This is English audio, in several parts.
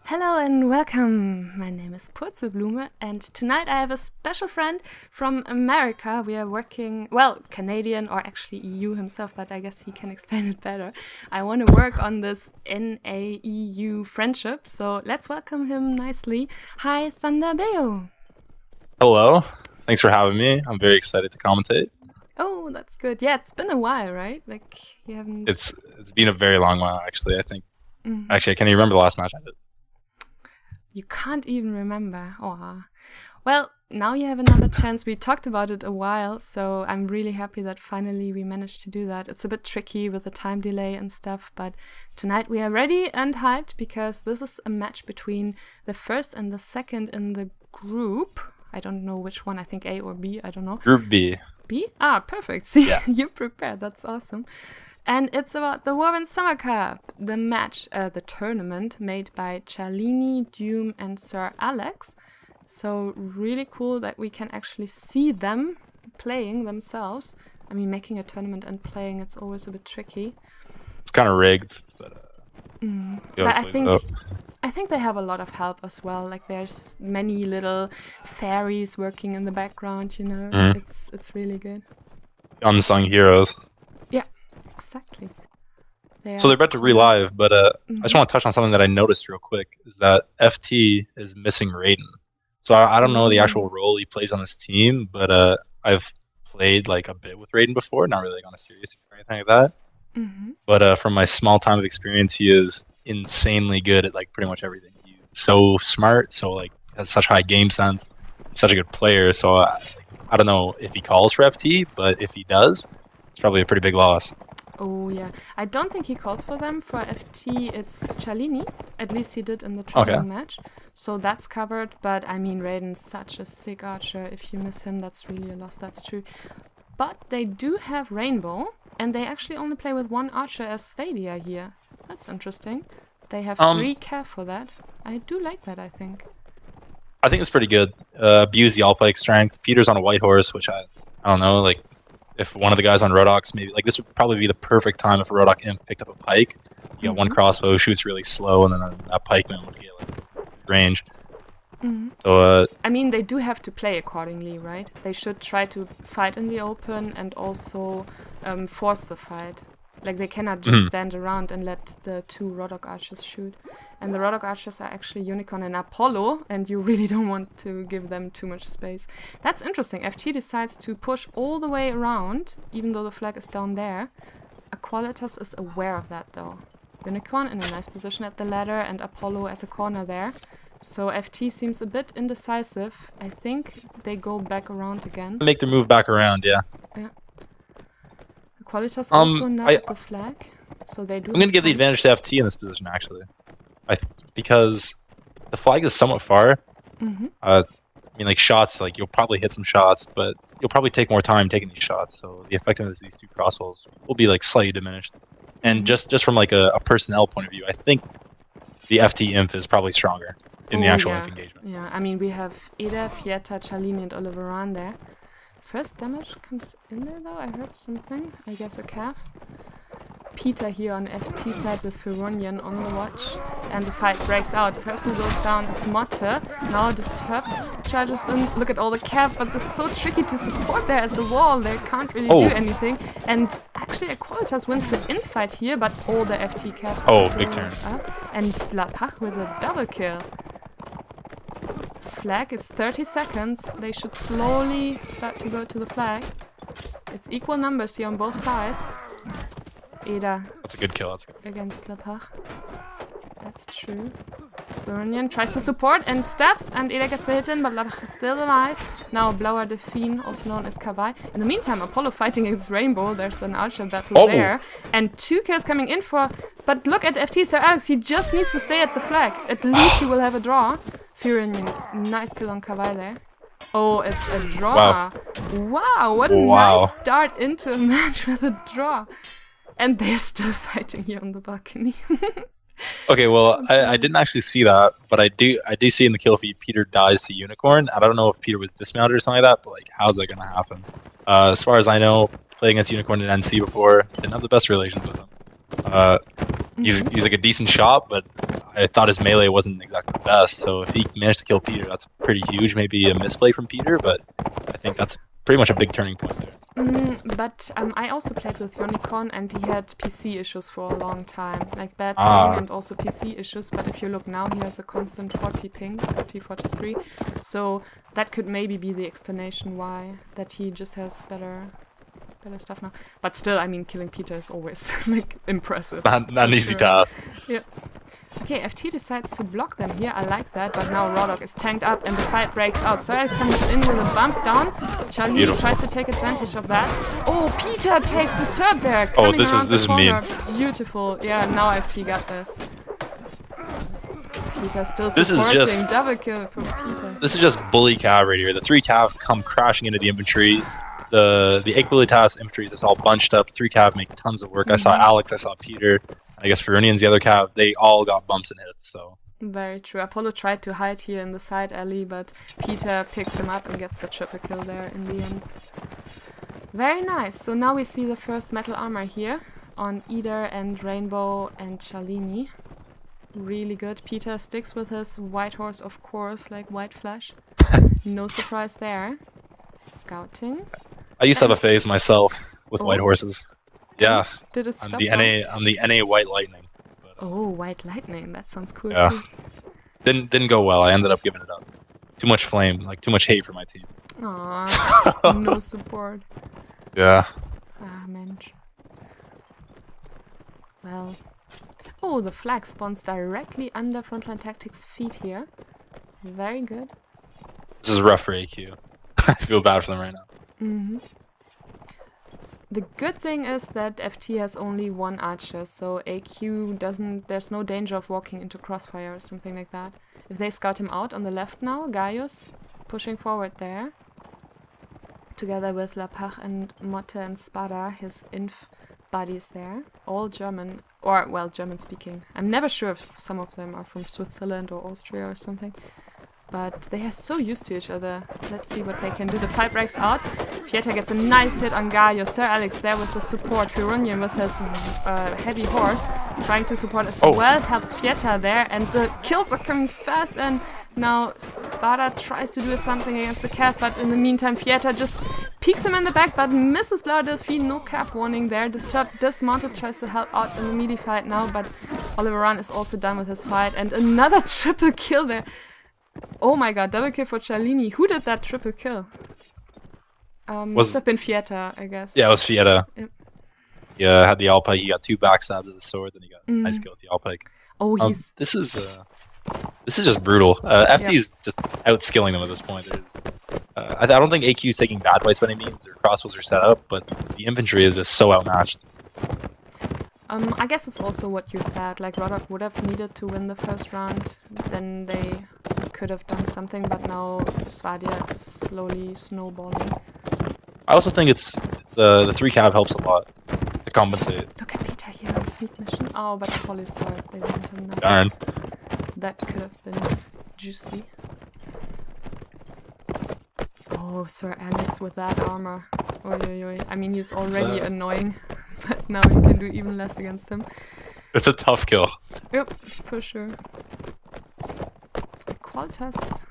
Hello and welcome. My name is Purzelblume, and tonight I have a special friend from America. We are working, well, Canadian or actually EU himself, but I guess he can explain it better. I want to work on this NA-EU friendship, so let's welcome him nicely. Hi, Thunderbeu. Hello. Thanks for having me. I'm very excited to commentate. Oh, that's good. Yeah, it's been a while, right? Like you haven't. It's been a very long while, actually. I think. Actually, I can't even remember the last match I did. You can't even remember. Oh. Well, now you have another chance. We talked about it a while, so I'm really happy that finally we managed to do that. It's a bit tricky with the time delay and stuff, but tonight we are ready and hyped because this is a match between the first and the second in the group. I don't know which one. I think A or B. I don't know. Group B. B? Ah, perfect. See, yeah. You prepared. That's awesome. And it's about the Warband Summer Cup, the match, the tournament made by Chalini, Doom, and Sir Alex. So really cool that we can actually see them playing themselves. I mean, making a tournament and playing, it's always a bit tricky. It's kind of rigged, but I think they have a lot of help as well. Like there's many little fairies working in the background. You know, it's really good. Unsung heroes. Yeah. Exactly. So they're about to relive, but I just want to touch on something that I noticed real quick, is that FT is missing Raiden. So I don't know the actual role he plays on this team, but I've played like a bit with Raiden before, not really like on a serious or anything like that. But from my small time of experience, he is insanely good at like pretty much everything. He's so smart, so like has such high game sense, he's such a good player. So I don't know if he calls for FT, but if he does, it's probably a pretty big loss. Oh yeah, I don't think he calls for them. For FT, it's Chalini. At least he did in the training match. So that's covered. But I mean, Raiden's such a sick archer. If you miss him, that's really a loss. That's true. But they do have Rainbow, and they actually only play with one archer as Svadia here. That's interesting. They have 3 Cav for that. I do like that, I think. I think it's pretty good. Abuse the all-play strength. Peter's on a white horse, which I don't know, like, if one of the guys on Rodox, maybe, like, this would probably be the perfect time if a Rodox Imp picked up a pike. You got one crossbow, shoots really slow, and then that pikeman would get, like, range. So, I mean, they do have to play accordingly, right? They should try to fight in the open and also force the fight. Like, they cannot just stand around and let the 2 Rodok archers shoot. And the Rodok archers are actually Unicorn and Apollo, and you really don't want to give them too much space. That's interesting. FT decides to push all the way around, even though the flag is down there. Aequalitas is aware of that, though. Unicorn in a nice position at the ladder, and Apollo at the corner there. So FT seems a bit indecisive. I think they go back around again. Make their move back around, yeah. Yeah. Aequalitas also not at the flag, so they do. I'm gonna give the advantage to FT in this position, actually, because the flag is somewhat far. I mean, like shots, like you'll probably hit some shots, but you'll probably take more time taking these shots. So the effectiveness of these 2 crossbows will be like slightly diminished. And just from like a personnel point of view, I think the FT Imp is probably stronger in the actual Imp engagement. Yeah, I mean we have Eda, Fieta, Chalini, and Oliveran there. First damage comes in there though, I heard something. I guess a calf. Peter here on FT side with Fironian on the watch, and the fight breaks out. The person who goes down is Motte. Now Disturbed charges in. Look at all the calf, but it's so tricky to support there at the wall. They can't really do anything. And actually Aequalitas wins the infight here, but all the FT calves. Big turn. And Lapach with a double kill. Flag, it's 30 seconds. They should slowly start to go to the flag. It's equal numbers here on both sides. Eda. That's a good kill. Against Lapach. That's true. Burnian tries to support and stabs, and Eda gets a hit in, but Lapach is still alive. Now Blauer the Fiend, also known as Kawai. In the meantime, Apollo fighting against Rainbow. There's an archer battle there. And 2 kills coming in for... But look at FT, Sir Alex. He just needs to stay at the flag. At least he will have a draw. Fironian, nice kill on Kawai there. Oh, it's a draw. Wow, what a nice start into a match with a draw. And they're still fighting here on the balcony. Okay, well, I didn't actually see that, but I do see in the kill feed Peter dies to Unicorn. I don't know if Peter was dismounted or something like that, but like, how's that gonna happen? As far as I know, playing against Unicorn in NC before, didn't have the best relations with him. He's like a decent shot, but I thought his melee wasn't exactly the best. So if he managed to kill Peter, that's pretty huge. Maybe a misplay from Peter, but I think that's pretty much a big turning point there. But I also played with Unicorn, and he had PC issues for a long time, like bad ping and also PC issues. But if you look now, he has a constant 40 ping, 43. So that could maybe be the explanation why that he just has better stuff now. But still, I mean, killing Peter is always like impressive. Not an easy task. Yeah. Okay, FT decides to block them here. I like that, but now Rodok is tanked up and the fight breaks out. Sorax comes in with a bump down. Charlie tries to take advantage of that. Oh, Peter takes Disturb there. Oh, this is mean. Beautiful. Yeah, now FT got this. Peter still supporting. This is just double kill from Peter. This is just bully cav right here. The 3 cav come crashing into the infantry. The Aequalitas infantry is just all bunched up. 3 cav make tons of work. I saw Alex, I saw Peter. I guess Ferunian's the other cav. They all got bumps and hits. So very true. Apollo tried to hide here in the side alley, but Peter picks him up and gets the triple kill there in the end. Very nice. So now we see the first metal armor here on Eder and Rainbow and Shalini. Really good. Peter sticks with his white horse, of course, like White Flash. No surprise there. Scouting. I used to have a phase myself with white horses. Yeah. Did it stop? I'm the NA White Lightning. But, oh, White Lightning. That sounds cool. Yeah. Too. Didn't go well. I ended up giving it up. Too much flame, like too much hate for my team. Aww. No support. Yeah. Ah, mensch. Well. Oh, the flag spawns directly under Frontline Tactics' feet here. Very good. This is rough for AQ. I feel bad for them right now. The good thing is that FT has only 1 archer, so AQ doesn't... There's no danger of walking into crossfire or something like that. If they scout him out on the left now, Gaius pushing forward there. Together with Lapach and Motte and Spada, his inf buddies there. All German, or, well, German speaking. I'm never sure if some of them are from Switzerland or Austria or something. But they are so used to each other. Let's see what they can do. The fight breaks out. Fieta gets a nice hit on Gaius. Sir Alex there with the support. Firunian with his heavy horse trying to support as well. Helps Fieta there. And the kills are coming fast. And now Spada tries to do something against the Cav. But in the meantime, Fieta just peeks him in the back. But misses Blauer Delphine. No Cav warning there. Disturbed dismounted. Tries to help out in the melee fight now. But Oliver Run is also done with his fight. And another triple kill there. Oh my god, double kill for Charlini. Who did that triple kill? Must have been Fieta, I guess. Yeah, it was Fieta. Yep. Yeah, had the Alpike. He got 2 backstabs with the sword, then he got a nice kill with the Alpike. Oh, he's... This is just brutal. FD is just outskilling them at this point. I don't think AQ is taking bad fights by any means. Their crossbows are set up, but the infantry is just so outmatched. I guess it's also what you said, like Rodok would have needed to win the first round, then they could have done something, but now Svadia is slowly snowballing. I also think it's the 3 cav helps a lot to compensate. Look at Peter here on sneak mission. Oh, but the Polly saw it, they didn't him now. Darn. That could have been juicy. Oh, Sir Alex with that armor. Oi, oi, oi. I mean, he's already annoying, but now you can do even less against him. It's a tough kill. Yep, for sure. Aequalitas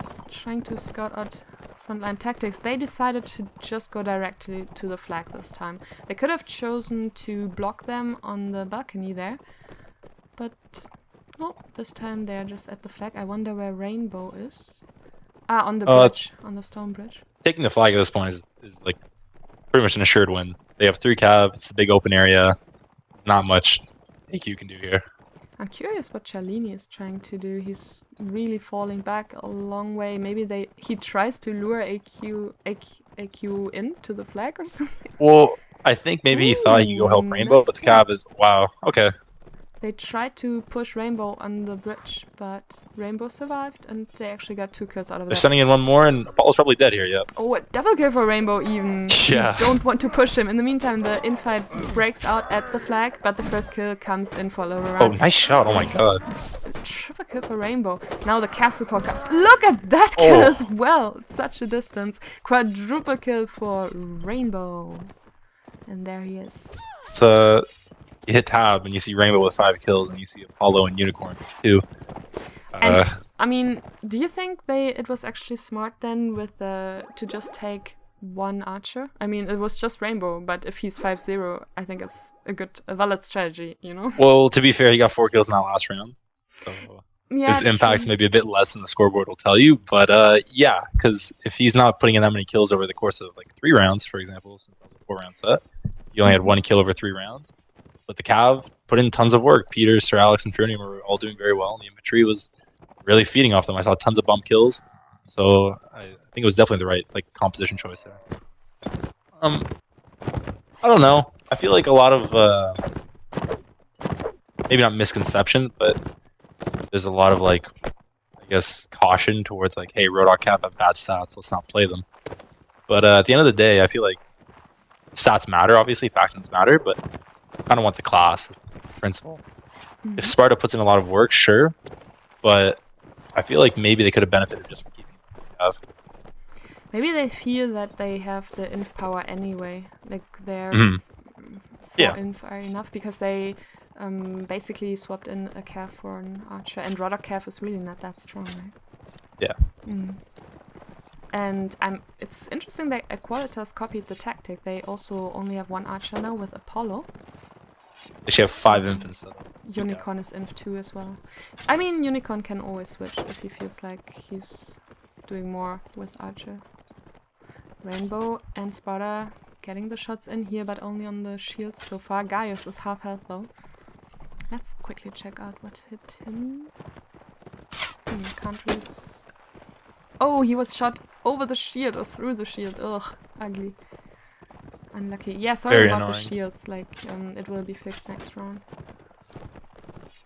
is trying to scout out Frontline Tactics. They decided to just go directly to the flag this time. They could have chosen to block them on the balcony there, but no, this time they're just at the flag. I wonder where Rainbow is. Ah, on the bridge, on the stone bridge. Taking the flag at this point is like pretty much an assured win. They have 3 cav, it's the big open area. Not much AQ can do here. I'm curious what Charlini is trying to do. He's really falling back a long way. Maybe he tries to lure AQ into the flag or something. Well, I think maybe he thought he could go help Rainbow, but the cav is... Wow, okay. They tried to push Rainbow on the bridge, but Rainbow survived, and they actually got 2 kills out of that. They're sending in one more, and Apollo's probably dead here, yep. Oh, a double kill for Rainbow even. Yeah. You don't want to push him. In the meantime, the infight breaks out at the flag, but the first kill comes in for Laura. Oh, nice shot, oh my god. Triple kill for Rainbow. Now the Cav support comes. Look at that kill as well! Such a distance. Quadruple kill for Rainbow. And there he is. It's you hit tab and you see Rainbow with 5 kills, and you see Apollo and Unicorn with 2. And I mean, do you think it was actually smart then with to just take one archer? I mean, it was just Rainbow, but if he's 5-0, I think it's a valid strategy, you know? Well, to be fair, he got 4 kills in that last round. So yeah, his impact's maybe a bit less than the scoreboard will tell you. But yeah, because if he's not putting in that many kills over the course of like 3 rounds, for example, since that was a 4-round set, he only had 1 kill over 3 rounds. But the Cav put in tons of work. Peter, Sir Alex, and Furium were all doing very well. And the infantry was really feeding off them. I saw tons of bump kills. So I think it was definitely the right like composition choice there. I don't know. I feel like a lot of maybe not misconception, but there's a lot of like I guess caution towards like, hey, Roadhog Cav have bad stats, let's not play them. But at the end of the day, I feel like stats matter. Obviously, factions matter, but I kind of want the class as the principle. Mm-hmm. If Sparta puts in a lot of work, sure, but I feel like maybe they could have benefited just from keeping Cav. Maybe they feel that they have the inf power anyway, like their inf are enough, because they basically swapped in a Cav for an archer, and Roadhog Cav is really not that strong, right? Yeah. And it's interesting that Aequalitas copied the tactic. They also only have 1 archer now with Apollo. They should have 5 infants though. Unicorn is inf 2 as well. I mean, Unicorn can always switch if he feels like he's doing more with archer. Rainbow and Sparta getting the shots in here, but only on the shields so far. Gaius is half health though. Let's quickly check out what hit him. Can't really... Oh, he was shot over the shield or through the shield. Ugh, ugly. Unlucky. Yeah, sorry Very about annoying. The shields. Like, it will be fixed next round.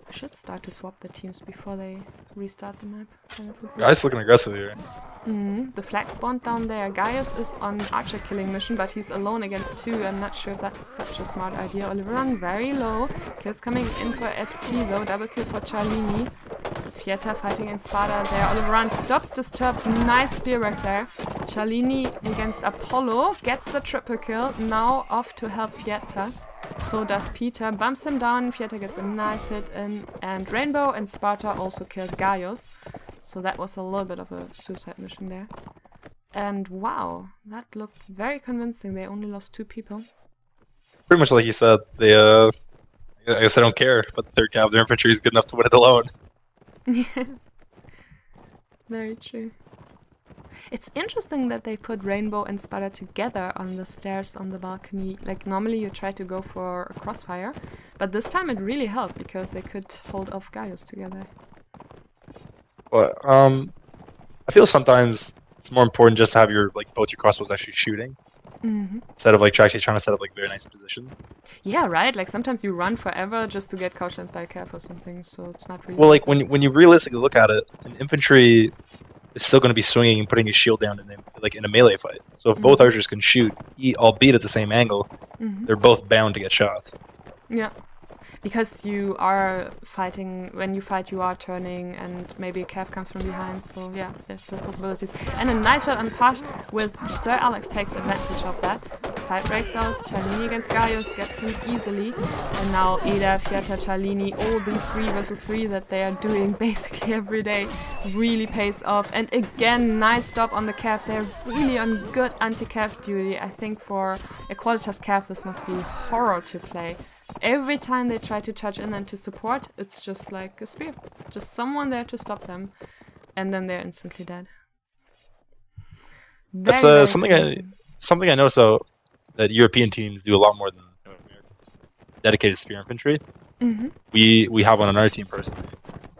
I should start to swap the teams before they restart the map. Gaius looking aggressive here. The flag spawned down there. Gaius is on archer killing mission, but he's alone against 2. I'm not sure if that's such a smart idea. Oliveron very low. Kills coming in for FT though. Double kill for Charlini. Fieta fighting against Sparta there. Oliveron stops Disturb. Nice spear right there. Charlini against Apollo. Gets the triple kill. Now off to help Fieta. So does Peter. Bumps him down. Fieta gets a nice hit in. And Rainbow and Sparta also killed Gaius. So that was a little bit of a suicide mission there. And wow, that looked very convincing. They only lost 2 people. Pretty much like you said, they I guess I don't care about the 3rd Cav. Their infantry is good enough to win it alone. Yeah. Very true. It's interesting that they put Rainbow and Sparta together on the stairs on the balcony. Like normally you try to go for a crossfire, but this time it really helped because they could hold off Gaius together. But I feel sometimes it's more important just to have your both your crossbows actually shooting instead of actually trying to set up very nice positions. Yeah, right. Like sometimes you run forever just to get couchlanced by a Cav or something, so it's not really. Well, when you realistically look at it, an infantry is still going to be swinging and putting his shield down in a melee fight. So if both archers can shoot, albeit at the same angle, they're both bound to get shots. Yeah. Because you are fighting, when you fight you are turning and maybe a Cav comes from behind, so yeah, there's still possibilities. And a nice shot on Pash with Sir Alex takes advantage of that. Fight breaks out, Charlini against Gaius gets him easily. And now Eda, Fieta, Charlini, all these 3 versus 3 that they are doing basically every day really pays off. And again, nice stop on the Cav. They're really on good anti-Cav duty. I think for Aequalitas Cav this must be horror to play. Every time they try to charge in and to support, it's just like a spear. Just someone there to stop them. And then they're instantly dead. That's something I noticed that European teams do a lot more than dedicated spear infantry. We have one on our team personally.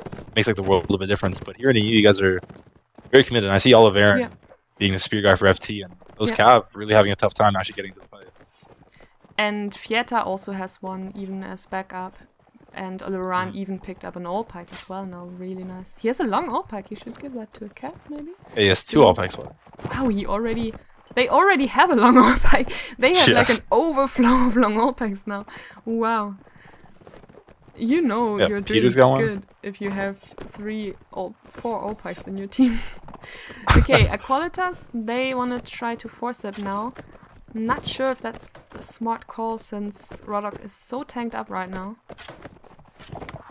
It makes the world a little bit difference. But here in EU, you guys are very committed. And I see Oliveron being the spear guy for FT, and those Cav really having a tough time actually getting to the fight. And Fieta also has one even as backup. And Oliveron even picked up an all pike as well now. Really nice. He has a long all pike. You should give that to a Cav, maybe? Yeah, he has 2 all pikes. Wow, they already have a long all pike. They have an overflow of long all pikes now. Wow. You know you're doing good if you have 4 all pikes in your team. Okay, Aequalitas, they want to try to force it now. Not sure if that's a smart call since Rodok is so tanked up right now.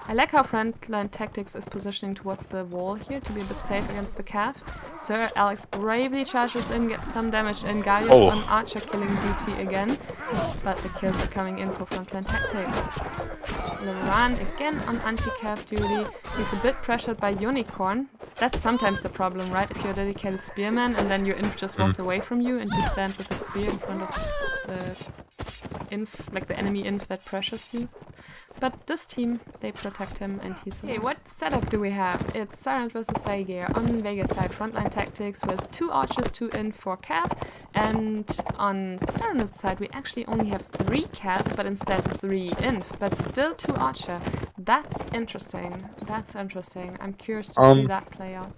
I like how Frontline Tactics is positioning towards the wall here to be a bit safe against the Cav. Sir Alex bravely charges in, gets some damage in. Gaius on Archer killing duty again. But the kills are coming in for Frontline Tactics. Laran again on anti-Cav duty. He's a bit pressured by Unicorn. That's sometimes the problem, right? If you're a dedicated spearman and then your inf just walks away from you and you stand with a spear in front of the inf, like the enemy inf that pressures you. But this team, they protect him and he's okay, what setup do we have? It's Siren versus Veigar. On Veigar's side, Frontline Tactics with 2 Archers, 2 in, 4 Cav. And on Siren's side, we actually only have 3 Cav, but instead 3 inf. But still 2 Archer. That's interesting. That's interesting. I'm curious to see that play out.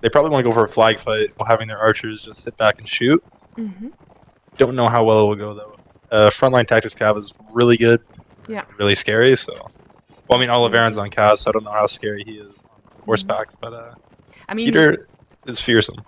They probably want to go for a flag fight while having their Archers just sit back and shoot. Don't know how well it will go, though. Frontline Tactics Cav is really good. Yeah. Really scary, so... Well, I mean, Oliveran's on Cav, so I don't know how scary he is on horseback, but I mean, Peter is fearsome.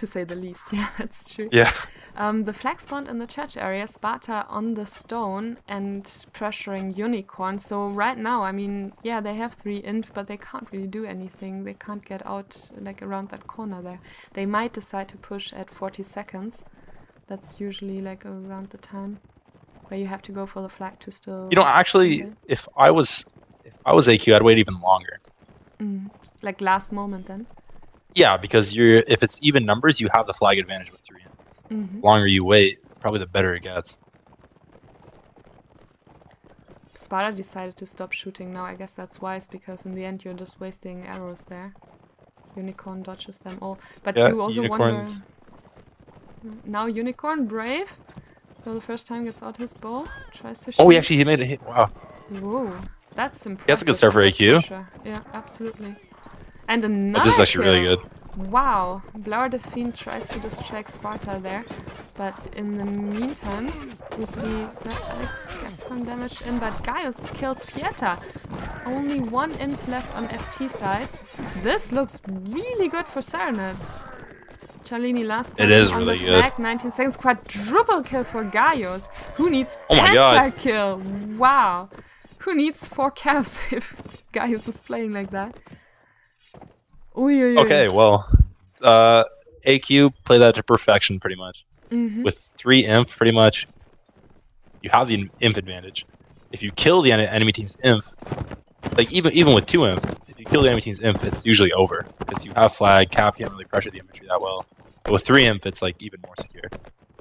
to say the least, yeah, that's true. Yeah. The flag spawned in the church area, Sparta on the stone and pressuring Unicorn. So right now, I mean, yeah, they have 3 inf, but they can't really do anything. They can't get out, like, around that corner there. They might decide to push at 40 seconds. That's usually, like, around the time where you have to go for the flag to still... You know, actually, if I was AQ, I'd wait even longer. Like last moment then? Yeah, because if it's even numbers, you have the flag advantage with 3 in. The longer you wait, probably the better it gets. Sparta decided to stop shooting now. I guess that's wise, because in the end you're just wasting arrows there. Unicorn dodges them all. But yeah, you also wonder... Now Unicorn, brave. For the first time gets out his bow, tries to shoot. Oh, he made a hit. Wow. Whoa, that's impressive. That's a good start for AQ. Yeah, absolutely. And another this is actually really good. Wow. Blower the Fiend tries to distract Sparta there. But in the meantime, we see Sir Alex gets some damage in, but Gaius kills Fieta. Only 1 inf left on FT side. This looks really good for Serenade. Charlini last person it is on really the good. flag, 19 seconds, quadruple kill for Gaius. Who needs pentakill? Wow. Who needs 4 calves if Gaius is playing like that? Okay, well, AQ play that to perfection pretty much. With 3 inf, pretty much, you have the inf advantage. If you kill the enemy team's inf, like even with 2 inf, if you kill the enemy team's imp, it's usually over because you have flag. Cap can't really pressure the infantry that well. But with 3 imp, it's like even more secure.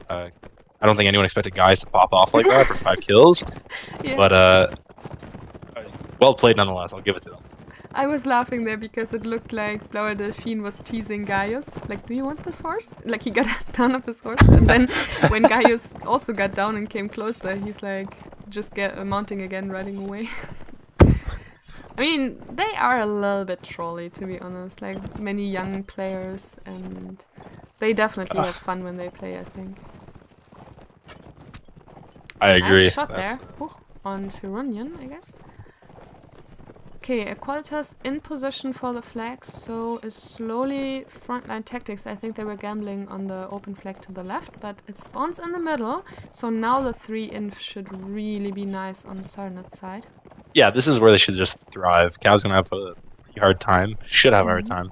I don't think anyone expected guys to pop off like that for 5 kills. Yeah. But well played nonetheless. I'll give it to them. I was laughing there because it looked like Blauer Delphine was teasing Gaius. Like, do you want this horse? Like, he got down off his horse. And then when Gaius also got down and came closer, he's like, just mounting again, riding away. I mean, they are a little bit trolly, to be honest. Like, many young players, and they definitely have fun when they play, I think. I agree. Nice shot there. On Fironian, I guess. Okay, Aequalitas in position for the flag, so is slowly Frontline Tactics. I think they were gambling on the open flag to the left, but it spawns in the middle, so now the 3 inf should really be nice on Serenade's side. Yeah, this is where they should just thrive. Cav's gonna have a pretty hard time. Should have a hard time.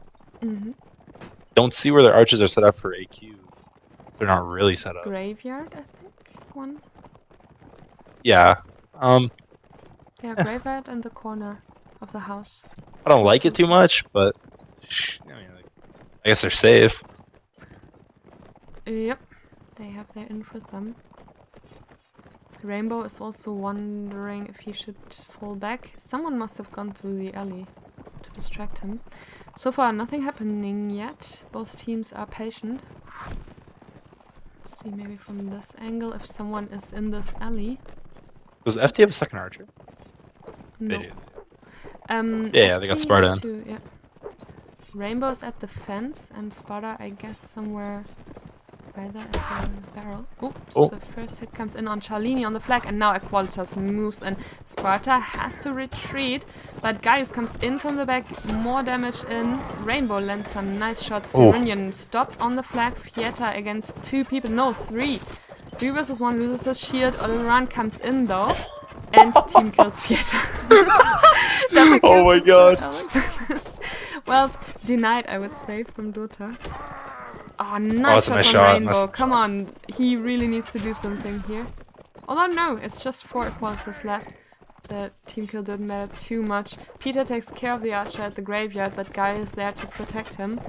Don't see where their archers are set up for AQ. They're not really set up. Graveyard, I think, one. Yeah. Yeah, graveyard in the corner of the house. I don't like it too much, but I mean, like, I guess they're safe. Yep, they have their inf with them. Rainbow is also wondering if he should fall back. Someone must have gone through the alley to distract him. So far, nothing happening yet. Both teams are patient. Let's see, maybe from this angle, if someone is in this alley. Does FT have a second archer? No. They do. Yeah, they got Sparta in. Too, yeah. Rainbow's at the fence, and Sparta, I guess, somewhere either at the barrel. Oops, Oh. the first hit comes in on Charlini on the flag, and now Aequalitas moves, and Sparta has to retreat, but Gaius comes in from the back, more damage in. Rainbow lands some nice shots. Oh. Verunion stopped on the flag. Fieta against 2 people, no, 3. 3 versus 1 loses his shield. Oleran comes in though, and team kills Fieta. Double kill Oh my for god. Alex. Well, denied, I would say, from Dota. Oh, nice that's a shot nice from shot, Rainbow. nice Come on, he really needs to do something here. Although no, it's just 4 Aequalitas left. The team kill didn't matter too much. Peter takes care of the archer at the graveyard, but Guy is there to protect him.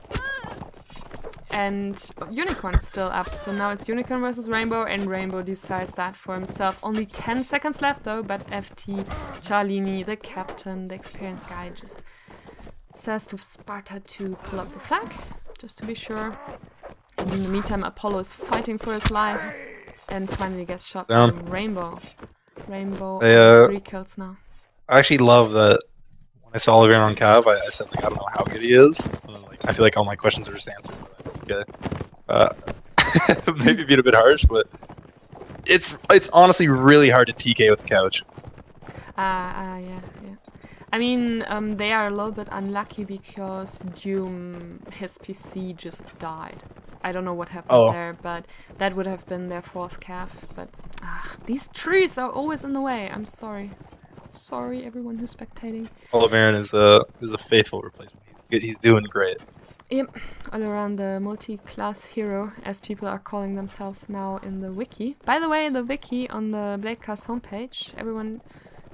And Unicorn's still up, so now it's Unicorn versus Rainbow, and Rainbow decides that for himself. Only 10 seconds left though, but FT, Charlini, the captain, the experienced guy, just says to Sparta to pull up the flag, just to be sure. And in the meantime, Apollo is fighting for his life, and finally gets shot by Rainbow. Rainbow, 3 kills now. I actually love that. When I saw Oliver on Cav, I said, like, I don't know how good he is. And then, like, I feel like all my questions are just answered. Maybe being a bit harsh, but it's honestly really hard to TK with the couch. Yeah. I mean, they are a little bit unlucky because Doom, his PC just died. I don't know what happened there, but that would have been their 4th calf. But these trees are always in the way. I'm sorry. Sorry, everyone who's spectating. Oliver is a faithful replacement. He's doing great. Yep, all around the multi-class hero, as people are calling themselves now in the wiki. By the way, the wiki on the Bladecast homepage, everyone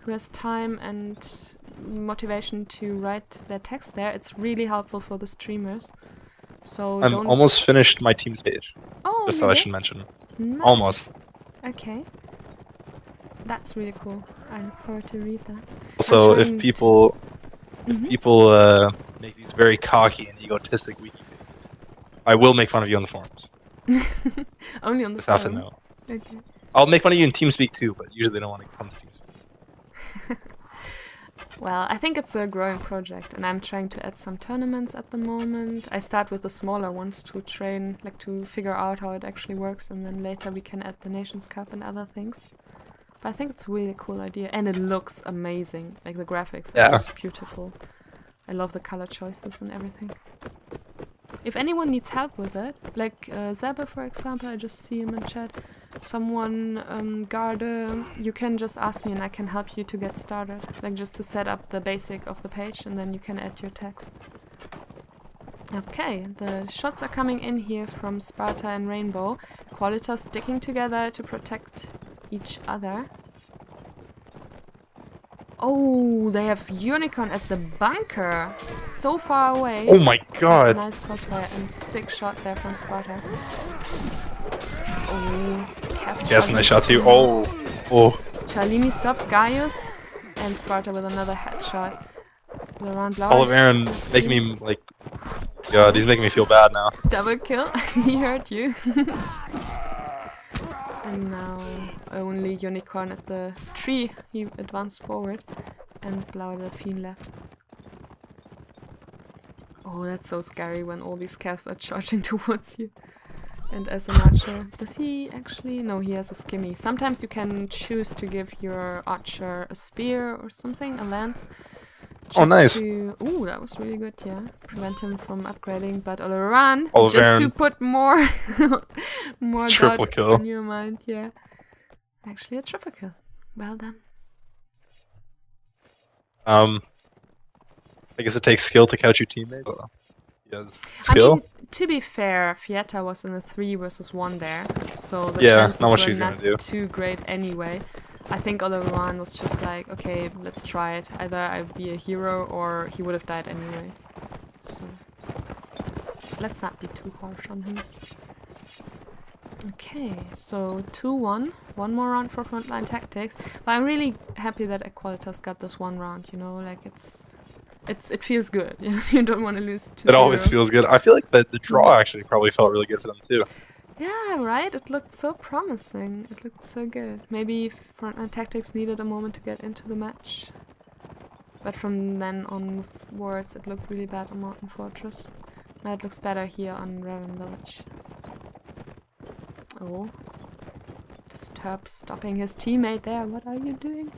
who has time and motivation to write their text there, it's really helpful for the streamers. So I'm almost finished my team's page. Oh, just thought I should mention. Nice. Almost. Okay. That's really cool. I look forward to read that. So if people make these very cocky and egotistic wiki pages, I will make fun of you on the forums. Only on the just forum? have to know. Okay. I'll make fun of you in TeamSpeak too, but usually they don't want to come to TeamSpeak. Well, I think it's a growing project, and I'm trying to add some tournaments at the moment. I start with the smaller ones to train, like to figure out how it actually works, and then later we can add the Nations Cup and other things. But I think it's a really cool idea, and it looks amazing. Like the graphics are just beautiful. I love the color choices and everything. If anyone needs help with it, like Zeba for example, I just see him in chat. Someone, Garde, you can just ask me and I can help you to get started. Like just to set up the basic of the page and then you can add your text. Okay, the shots are coming in here from Sparta and Rainbow. Aequalitas sticking together to protect each other. Oh, they have Unicorn at the bunker. So far away. Oh my god. Nice crossfire and 6 shot there from Sparta. Oh, yes, nice shot too. Oh. Charlini stops Gaius and Sparta with another headshot. Oliver making me like, God, he's making me feel bad now. Double kill. He hurt you. And now only Unicorn at the tree. He advanced forward and Blau Delphine left. Oh, that's so scary when all these calves are charging towards you. And as an archer, does he actually? No, he has a skimmy. Sometimes you can choose to give your archer a spear or something, a lance. Oh, nice. Ooh, that was really good, yeah. Prevent him from upgrading, but Oleran, just to put more triple doubt kill in your mind, yeah. Actually a triple kill. Well done. I guess it takes skill to catch your teammate. He has skill. I mean, to be fair, Fieta was in a 3 versus 1 there, so the chances were not too great anyway. I think Oleran was just like, okay, let's try it. Either I'd be a hero or he would have died anyway. So let's not be too harsh on him. Okay, so 2-1. One more round for Frontline Tactics. But I'm really happy that Aequalitas got this one round, you know, like it feels good. You don't want to lose 2-0. It always feels good. I feel like the draw actually probably felt really good for them too. Yeah, right? It looked so promising. It looked so good. Maybe Frontline Tactics needed a moment to get into the match. But from then onwards, it looked really bad on Mountain Fortress. Now it looks better here on Raven Village. Oh. Disturb stopping his teammate there. What are you doing?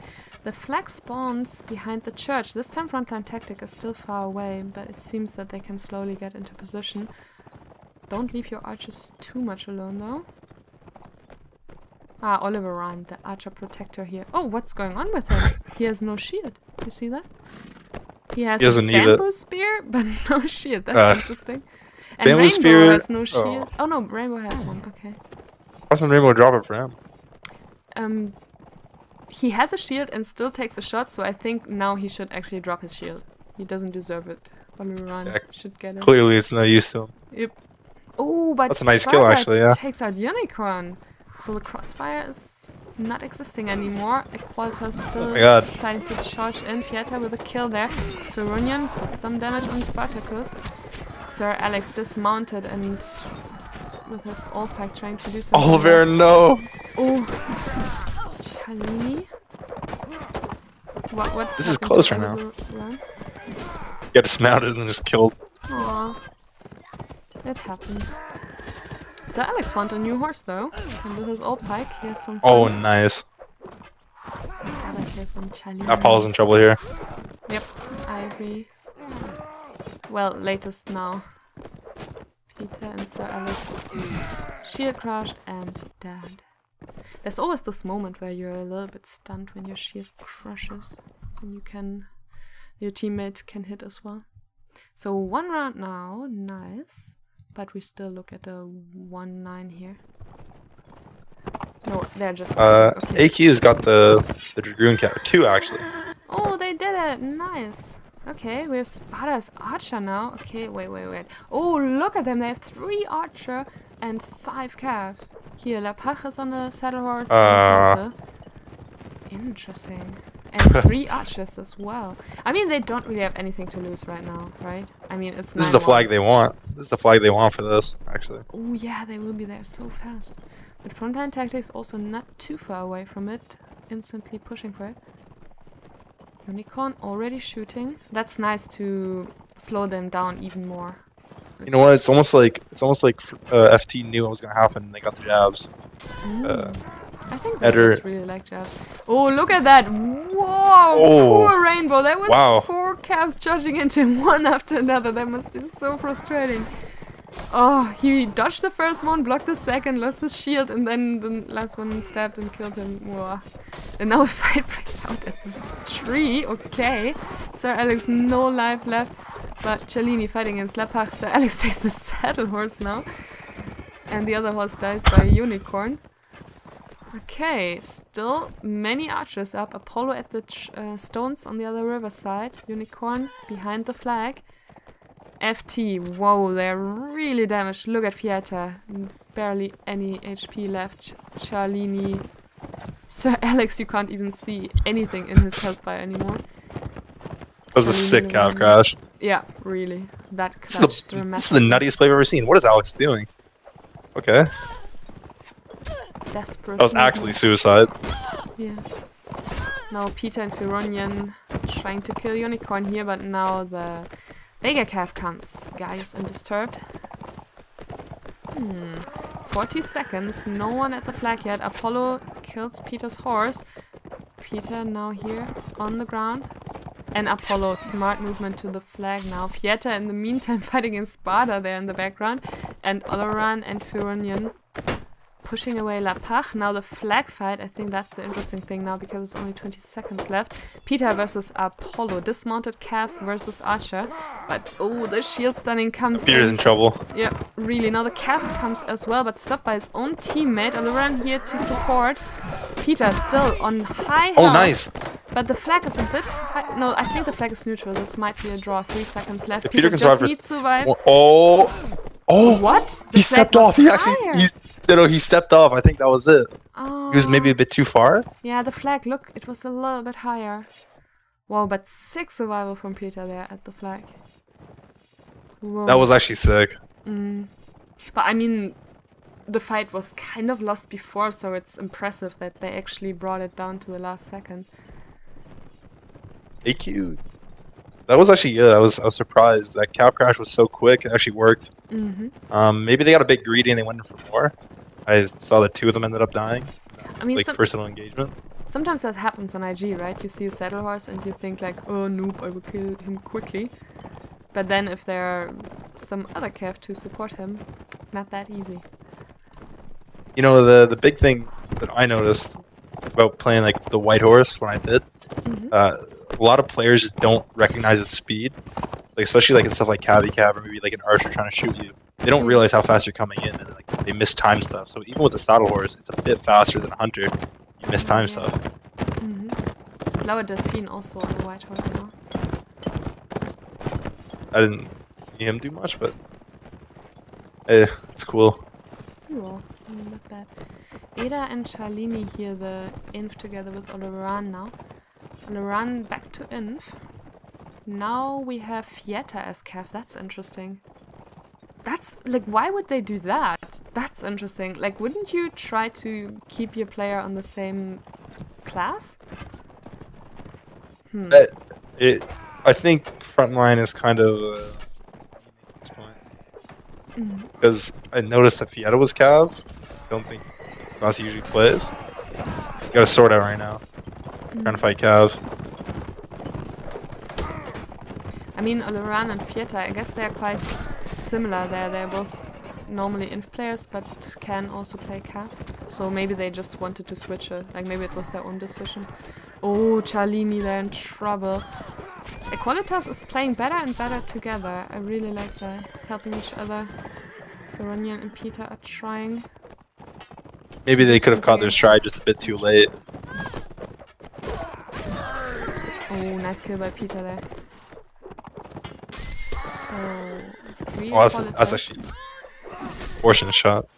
The flag spawns behind the church. This time Frontline tactic is still far away, but it seems that they can slowly get into position. Don't leave your archers too much alone though. Ah, Oliver Ryan, the archer protector here. Oh, what's going on with him? He has no shield. You see that? He has a bamboo spear, but no shield. That's interesting. And Rainbow spear has no shield. Oh no, Rainbow has one. Okay. Why doesn't Rainbow drop it for him? He has a shield and still takes a shot, so I think now he should actually drop his shield. He doesn't deserve it. Oliver Ryan should get it. Clearly, it's no use to him. Yep. Oh, but that's a nice kill, actually. Yeah. Takes out Unicorn. So the crossfire is not existing anymore. Equalitas still deciding to charge in. Pieta with a kill there. Ferunion puts some damage on Spartacus. Sir Alex dismounted and with his all pack trying to do something. Oliver, no! Oh. Chalini. What this is close right now. Get dismounted and then just killed. Aww. It happens. So Alex found a new horse though, and with his old pike, he has some fun. Oh, nice. Apollo's in trouble here. Yep, I agree. Well, latest now. Peter and Sir Alex. Shield crushed and dead. There's always this moment where you're a little bit stunned when your shield crushes, and your teammate can hit as well. So 1 round now, nice. But we still look at a 1-9 here. No, they're just... okay. AQ's got the Dragoon cap. 2, actually. Oh, they did it! Nice! Okay, we have Sparta's Archer now. Okay, wait. Oh, look at them! They have 3 Archer and 5 Cav. Here, Lapach is on the saddle horse. Interesting. And 3 archers as well. I mean, they don't really have anything to lose right now, right? I mean, it's this is the flag they want. This is the flag they want for this, actually. Oh yeah, they will be there so fast. But Frontline tactics also not too far away from it. Instantly pushing for it. Unicorn already shooting. That's nice to slow them down even more. You know what? It's almost like FT knew what was gonna happen. And they got the jabs. I think they just really like jabs. Oh, look at that! Whoa! Oh. Poor Rainbow. That was 4 calves charging into him one after another. That must be so frustrating. Oh, he dodged the first one, blocked the second, lost his shield, and then the last one stabbed and killed him. Whoa. And now a fight breaks out at this tree. Okay. Sir Alex, no life left. But Chalini fighting against Lapach. Sir Alex takes the saddle horse now. And the other horse dies by a unicorn. Okay, still many archers up. Apollo at the stones on the other riverside. Unicorn behind the flag. FT, whoa, they're really damaged. Look at Pieta. Barely any HP left. Charlini. Sir Alex, you can't even see anything in his health bar anymore. That was a sick calf crash. Yeah, really. That clutch dramatic. This is the nuttiest play I've ever seen. What is Alex doing? Okay. Desperate. That was actually suicide. Yeah. Now Peter and Feronian trying to kill Unicorn here, but now the Vega Calf comes. Gaius undisturbed. 40 seconds. No one at the flag yet. Apollo kills Peter's horse. Peter now here on the ground. And Apollo, smart movement to the flag now. Pieta in the meantime fighting against Sparta there in the background. And Oloran and Feronian pushing away Lapach. Now the flag fight, I think that's the interesting thing now because it's only 20 seconds left. Peter versus Apollo. Dismounted calf versus Archer. But oh, the shield stunning comes Peter's in trouble. Yeah, really. Now the calf comes as well, but stopped by his own teammate. Oloran here to support. Peter still on high health. Oh, nice. But the flag is a bit high. No, I think the flag is neutral. This might be a draw. 3 seconds left. If Peter can just needs to survive. Oh, what? He stepped off. He stepped off. I think that was it. Oh. He was maybe a bit too far. Yeah, the flag, look, it was a little bit higher. Wow, but 6 survival from Peter there at the flag. Whoa. That was actually sick. But I mean, the fight was kind of lost before, so it's impressive that they actually brought it down to the last second. AQ. That was actually good. I was surprised. That cow crash was so quick. It actually worked. Maybe they got a bit greedy and they went in for more. I saw that 2 of them ended up dying. I mean, like personal engagement. Sometimes that happens on IG, right? You see a saddle horse and you think like, oh noob, I will kill him quickly. But then if there are some other cav to support him, not that easy. You know, the big thing that I noticed about playing like the white horse when I did, a lot of players don't recognize its speed. Like especially like in stuff like cav or maybe like an archer trying to shoot you. They don't realize how fast you're coming in, and like they miss time stuff. So even with a saddle horse, it's a bit faster than a hunter. You miss time stuff. Blaue Delfin also on the white horse now. I didn't see him do much, but it's cool. Yeah, not bad. Ada and Charlini here, the inf together with Oloran now. Oloran back to inf. Now we have Fieta as cav. That's interesting. That's like, why would they do that? That's interesting. Like, wouldn't you try to keep your player on the same class? I think Frontline is kind of at this point. Because I noticed that Fieta was cav. I don't think Rossi usually plays. He's got a sword out right now. Trying to fight cav. I mean, Oloran and Fieta, I guess they're quite similar there. They're both normally inf players, but can also play cav. So maybe they just wanted to switch it. Like maybe it was their own decision. Oh, Charlini, they're in trouble. Aequalitas is playing better and better together. I really like that. Helping each other. Veronian and Peter are trying. Maybe they could have caught their stride just a bit too late. Oh, nice kill by Peter there. So, 3 that's actually fortunate shot.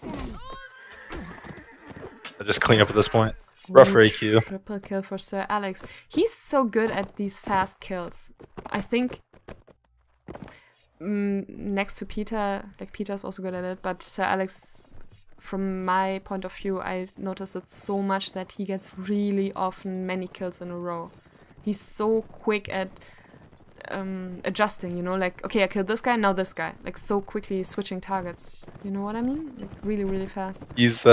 I just clean up at this point. Rough for AQ. Triple kill for Sir Alex. He's so good at these fast kills. I think next to Peter, like Peter's also good at it, but Sir Alex, from my point of view, I noticed it so much that he gets really often many kills in a row. He's so quick at adjusting, you know, like, okay, I killed this guy, now this guy. Like, so quickly switching targets. You know what I mean? Like, really, really fast. He's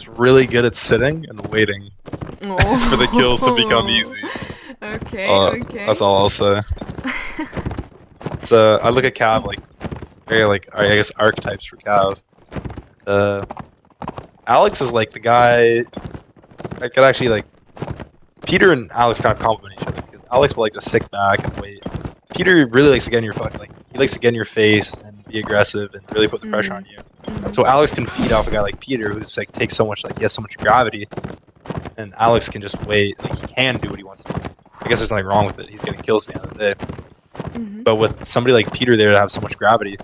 really good at sitting and waiting for the kills to become easy. Okay, okay. That's all I'll say. It's, I look at cav like, very like, I guess archetypes for cav. Alex is like the guy I could actually like. Peter and Alex kind of complement each other because Alex will like to sit back and wait. Peter really likes to get in your he likes to get in your face and be aggressive and really put the pressure on you. So Alex can feed off a guy like Peter who's like takes so much, like he has so much gravity, and Alex can just wait. Like he can do what he wants to do. I guess there's nothing wrong with it. He's getting kills at the end of the day. But with somebody like Peter there to have so much gravity,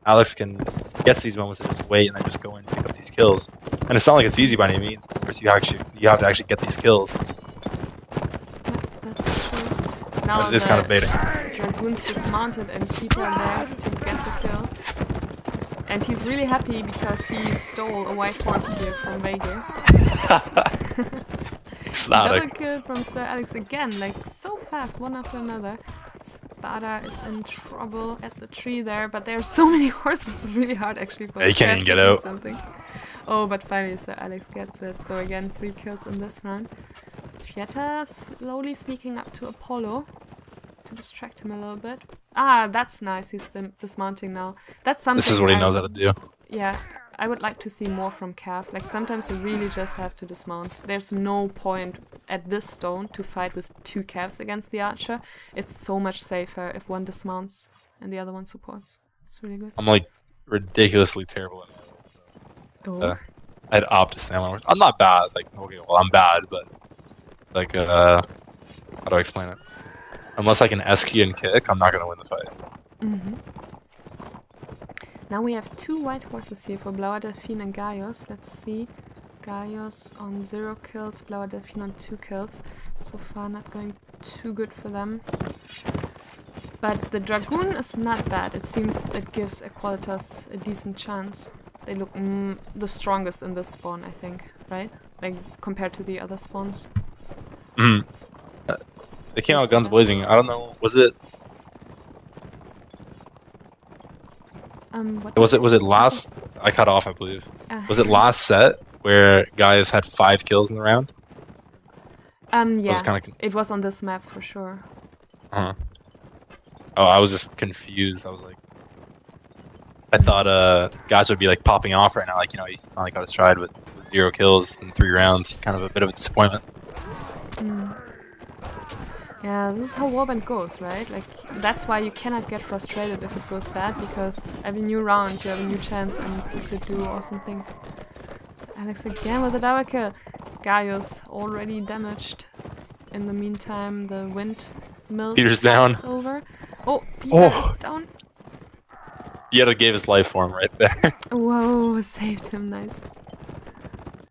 Alex can get to these moments and just wait and then just go and pick up these kills. And it's not like it's easy by any means. Of course, you have to actually get these kills. That's true. Now it is kind of baiting. Dragoon's dismounted and Peter there to get the kill. And he's really happy because he stole a white horse here from Vega. Double kill from Sir Alex again, like so fast, one after another. Spada is in trouble at the tree there, but there are so many horses, it's really hard actually for he can't even get out. Something. Oh, but finally Sir Alex gets it. So again, 3 kills in this round. Fieta slowly sneaking up to Apollo to distract him a little bit. Ah, that's nice. He's dismounting now. That's something. This is what he knows how to do. Yeah, I would like to see more from Cav. Like sometimes you really just have to dismount. There's no point at this stone to fight with 2 Cavs against the archer. It's so much safer if one dismounts and the other one supports. It's really good. I'm like ridiculously terrible at it. Oh. I'd opt to stand on. I'm not bad. Like okay, well I'm bad, but like how do I explain it? Unless I can S key and kick, I'm not gonna win the fight. Now we have 2 white horses here for Blauer Delfin and Gaius. Let's see. Gaius on 0 kills, Blauer Delfin on 2 kills. So far not going too good for them. But the Dragoon is not bad. It seems it gives Aequalitas a decent chance. They look the strongest in this spawn, I think, right? Like compared to the other spawns. They came out guns blazing. I don't know. Was it What Was did it you say? last? I cut off, I believe. Was it Yeah. last set where guys had 5 kills in the round? Yeah. It was on this map for sure. Oh, I was just confused. I was like, I thought guys would be like popping off right now, like, you know, he finally got his stride with 0 kills in 3 rounds. Kind of a bit of a disappointment. Yeah, this is how Warband goes, right? Like, that's why you cannot get frustrated if it goes bad, because every new round you have a new chance and you could do awesome things. So Alex again with a double kill. Gaius already damaged. In the meantime, the windmill Peter's down. is over. Oh, Peter is down. Yetta gave his life for him right there. Whoa, saved him, nice.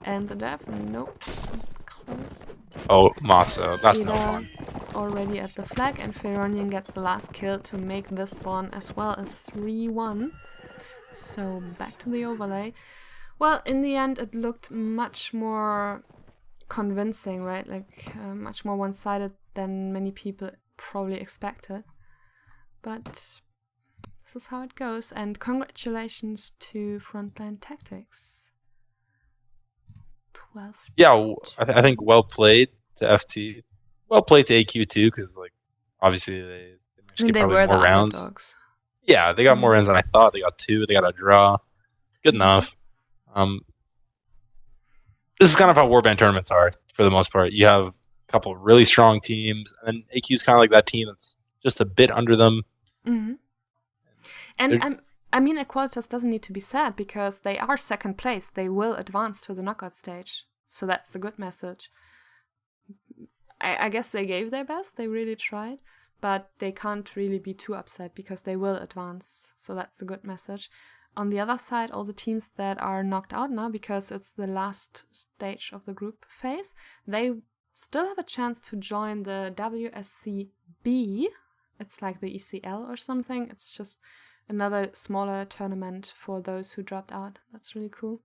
And the death, nope. Close. Oh, Maso, that's no Ida fun. already at the flag, and Feronian gets the last kill to make this one as well a 3-1. So back to the overlay. Well, in the end, it looked much more convincing, right? Like much more one-sided than many people probably expected. But this is how it goes, and congratulations to Frontline Tactics. 12. Yeah, I think well played to FT. Well played to AQ too, because like obviously they managed to get probably were more the rounds. underdogs. Yeah, they got more rounds than I thought. They got 2. They got a draw. Good enough. This is kind of how Warband tournaments are for the most part. You have a couple of really strong teams, and then AQ's kind of like that team that's just a bit under them. And I mean, Aequalitas doesn't need to be sad because they are second place. They will advance to the knockout stage. So that's the good message. I guess they gave their best. They really tried. But they can't really be too upset because they will advance. So that's a good message. On the other side, all the teams that are knocked out now, because it's the last stage of the group phase, they still have a chance to join the WSC B. It's like the ECL or something. It's just another smaller tournament for those who dropped out. That's really cool.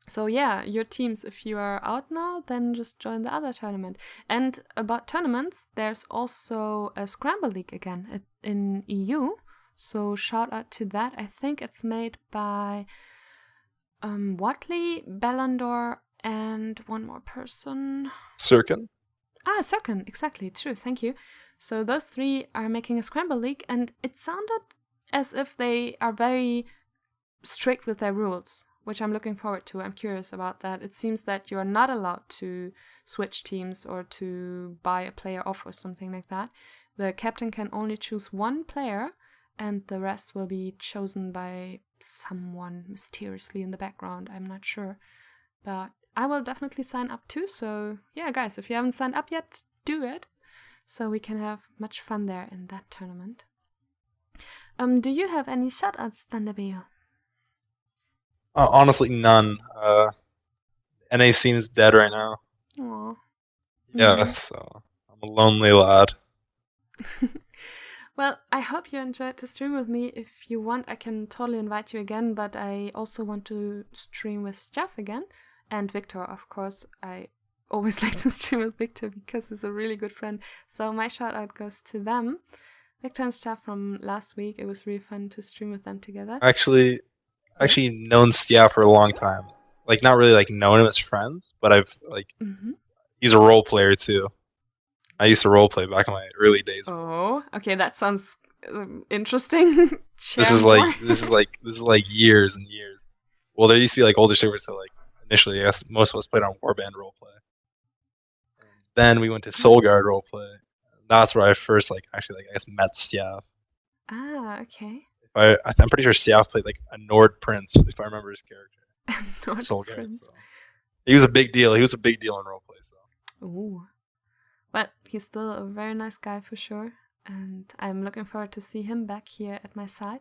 So yeah, your teams, if you are out now, then just join the other tournament. And about tournaments, there's also a Scramble League again in EU. So shout out to that. I think it's made by Watley, Bellandor, and one more person. Sirkin? Sirkin, exactly, true, thank you. So those 3 are making a Scramble League, and it sounded as if they are very strict with their rules, which I'm looking forward to. I'm curious about that. It seems that you're not allowed to switch teams or to buy a player off or something like that. The captain can only choose 1 player, and the rest will be chosen by someone mysteriously in the background. I'm not sure. But I will definitely sign up too. So yeah, guys, if you haven't signed up yet, do it. So we can have much fun there in that tournament. Do you have any shoutouts, Thunderbeu? Honestly, none. NA scene is dead right now. Aww. Yeah, so I'm a lonely lad. Well, I hope you enjoyed to stream with me. If you want, I can totally invite you again, but I also want to stream with Jeff again. And Victor, of course. I always like to stream with Victor because he's a really good friend. So my shout out goes to them. Victor and Jeff from last week. It was really fun to stream with them together. Actually known Stia for a long time. Like, not really like known him as friends, but I've like he's a role player too. I used to role play back in my early days. Oh, okay, that sounds interesting. This is like years and years. Well, there used to be like older servers, so like initially, I guess most of us played on Warband roleplay. Then we went to Soulguard roleplay. That's where I first I guess met Stiaf. Ah, okay. I'm pretty sure Stiaf played like a Nord Prince, if I remember his character. Nord Soulguard. Prince. So. He was a big deal. He was a big deal in roleplay. So. Ooh. But he's still a very nice guy for sure. And I'm looking forward to see him back here at my side.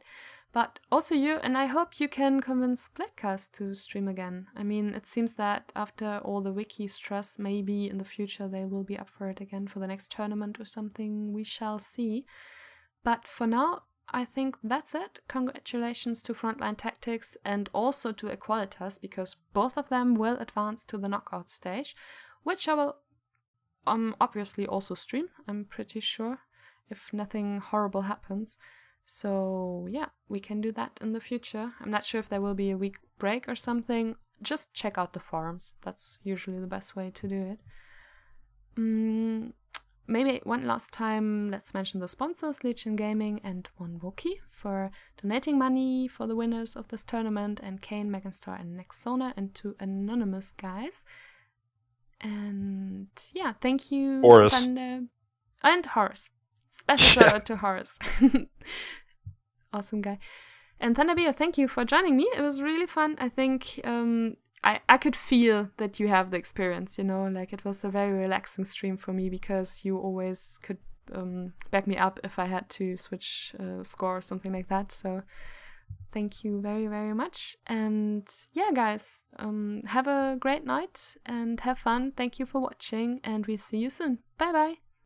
But also you, and I hope you can convince Blackcast to stream again. I mean, it seems that after all the wiki stress, maybe in the future they will be up for it again for the next tournament or something. We shall see. But for now, I think that's it. Congratulations to Frontline Tactics and also to Aequalitas, because both of them will advance to the knockout stage, which I will obviously also stream, I'm pretty sure, if nothing horrible happens. So yeah, we can do that in the future. I'm not sure if there will be a week break or something. Just check out the forums. That's usually the best way to do it. Maybe one last time, let's mention the sponsors, Legion Gaming and One Wookie, for donating money for the winners of this tournament, and Kane, Meganstar, and Nexona, and 2 anonymous guys. And yeah, thank you, Horace. Thunder, and Horace. Special shout out to Horace. Awesome guy. And Thunderbeu, thank you for joining me. It was really fun. I think I could feel that you have the experience, you know, like it was a very relaxing stream for me because you always could back me up if I had to switch score or something like that. So thank you very, very much. And yeah, guys, have a great night and have fun. Thank you for watching, and we'll see you soon. Bye bye.